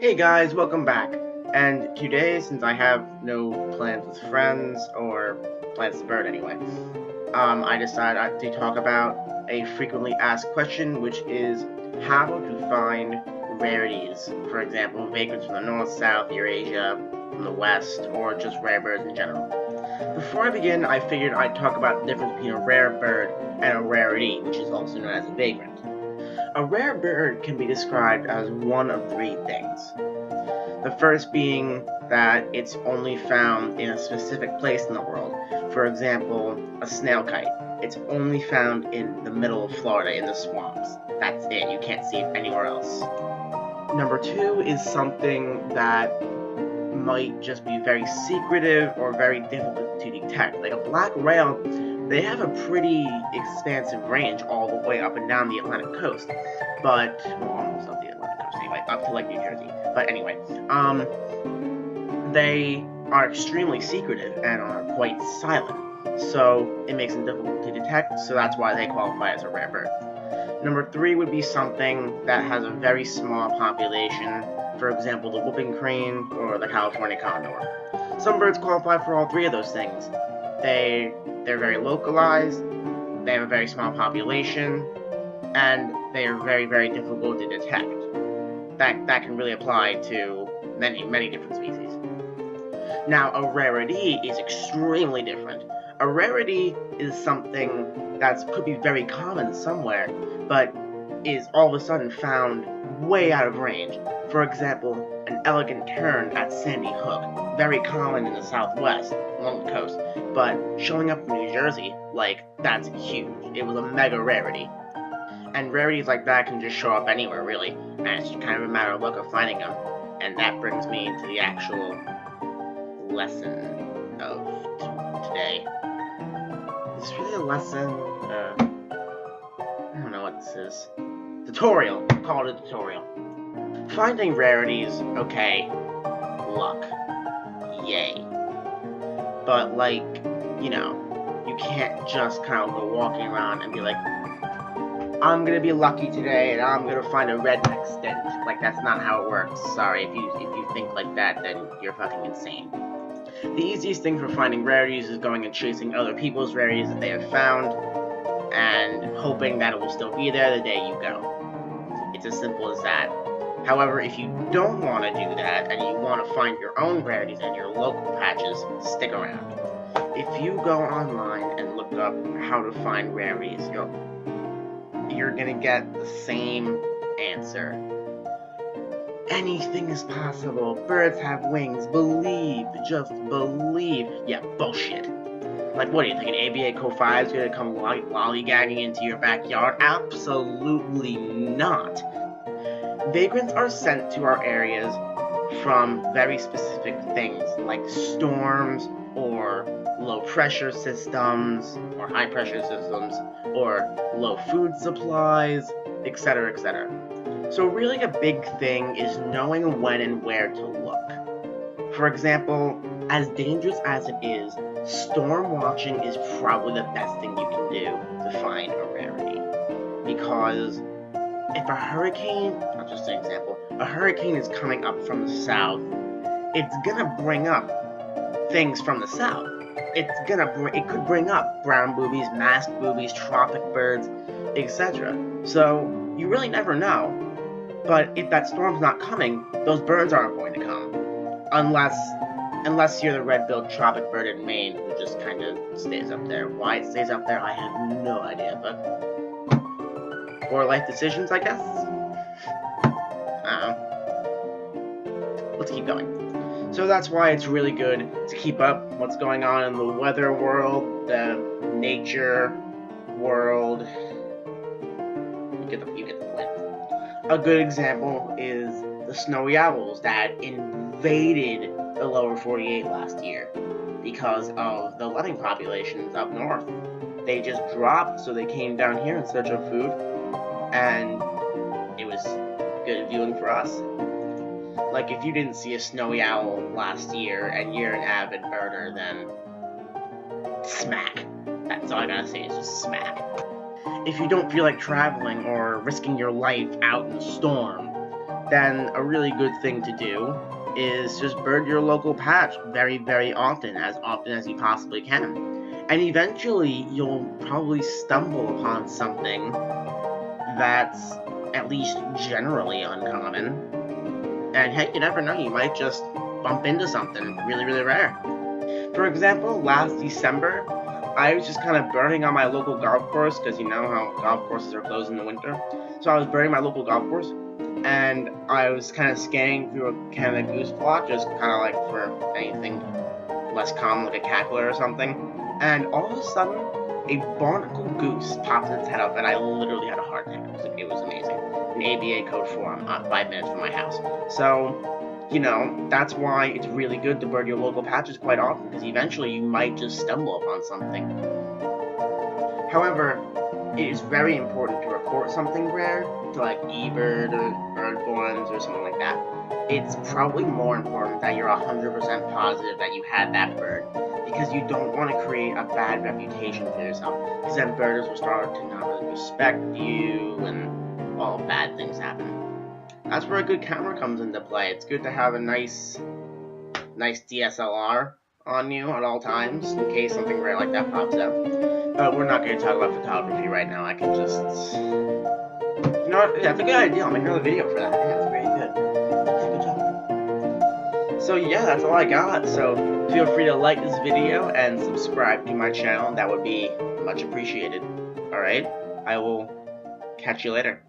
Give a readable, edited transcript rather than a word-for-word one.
Hey guys, welcome back. And today, since I have no plans with friends, or plans with the bird anyway, I decided to talk about a frequently asked question, which is how to find rarities. For example, vagrants from the north, south, Eurasia, from the west, or just rare birds in general. Before I begin, I figured I'd talk about the difference between a rare bird and a rarity, which is also known as a vagrant. A rare bird can be described as one of three things. The first being that it's only found in a specific place in the world. For example, a snail kite. It's only found in the middle of Florida in the swamps. That's it. You can't see it anywhere else. Number two is something that might just be very secretive or very difficult to detect. Like a black rail, they have a pretty expansive range all the way up and down the Atlantic coast, but, well, almost up the Atlantic coast anyway, up to like New Jersey. But anyway, they are extremely secretive and are quite silent, so it makes them difficult to detect, so that's why they qualify as a rare bird. Number three would be something that has a very small population, for example, the whooping crane or the California condor. Some birds qualify for all three of those things. They're very localized, they have a very small population, and they are very, very difficult to detect. That can really apply to many different species. Now, a rarity is extremely different. A rarity is something that could be very common somewhere, but is all of a sudden found way out of range. For example, an elegant tern at Sandy Hook, very common in the southwest, along the coast, but showing up in New Jersey, like, that's huge. It was a mega rarity. And rarities like that can just show up anywhere, really, and it's kind of a matter of luck of finding them. And that brings me to the actual lesson of today. Is this really a lesson? I don't know what this is. Tutorial. Call it a tutorial. Finding rarities, okay. Luck. Yay. But, like, you can't just kind of go walking around and be like, I'm gonna be lucky today and I'm gonna find a redneck stint. Like, that's not how it works. Sorry, if you think like that, then you're fucking insane. The easiest thing for finding rarities is going and chasing other people's rarities that they have found, and hoping that it will still be there the day you go. It's as simple as that. However, if you don't want to do that, and you want to find your own rarities and your local patches, stick around. If you go online and look up how to find rarities, you're gonna get the same answer. Anything is possible. Birds have wings. Believe. Just believe. Yeah, bullshit. Like, what do you think, an ABA Co-5 is gonna come lollygagging into your backyard? Absolutely not. Vagrants are sent to our areas from very specific things, like storms, or low pressure systems, or high pressure systems, or low food supplies, etc., etc. So really a big thing is knowing when and where to look. For example, as dangerous as it is, storm watching is probably the best thing you can do to find a rarity. Because if a hurricane, I'll just say an example, a hurricane is coming up from the south, it's gonna bring up things from the south. It could bring up brown boobies, masked boobies, tropic birds, etc. So you really never know. But if that storm's not coming, those birds aren't going to come. Unless you're the red-billed tropic bird in Maine who just kind of stays up there. Why it stays up there, I have no idea, but for life decisions, I guess? Let's keep going. So that's why it's really good to keep up what's going on in the weather world, the nature world. You get the point. A good example is the snowy owls that invaded the lower 48 last year because of the lemming populations up north. They just dropped, so they came down here in search of food, and it was good viewing for us. Like, if you didn't see a snowy owl last year and you're an avid birder, then smack. That's all I gotta say is just smack. If you don't feel like traveling or risking your life out in the storm, then a really good thing to do is just bird your local patch very, very often as you possibly can. And eventually, you'll probably stumble upon something that's at least generally uncommon. And hey, you never know, you might just bump into something really, really rare. For example, last December, I was just kind of birding on my local golf course, because you know how golf courses are closed in the winter. So I was birding my local golf course, and I was kind of scanning through a Canada goose flock, just kind of like for anything less common, like a cackler or something. And all of a sudden, a barnacle goose popped its head up, and I literally had a heart attack. It was amazing. An ABA code 4 on 5 minutes from my house. So, you know, that's why it's really good to bird your local patches quite often, because eventually you might just stumble upon something. However, it is very important to report something rare to like eBird or Birdborns or something like that. It's probably more important that you're 100% positive that you had that bird, because you don't want to create a bad reputation for yourself, because then birders will start to not really respect you and all bad things happen. That's where a good camera comes into play. It's good to have a nice DSLR on you at all times in case something rare like that pops up. But we're not going to talk about photography right now. I can just... You know what? Yeah, that's a good idea. I'll make another video for that. Yeah, that's very good. Good job. So yeah, that's all I got. So feel free to like this video and subscribe to my channel. That would be much appreciated. Alright? I will catch you later.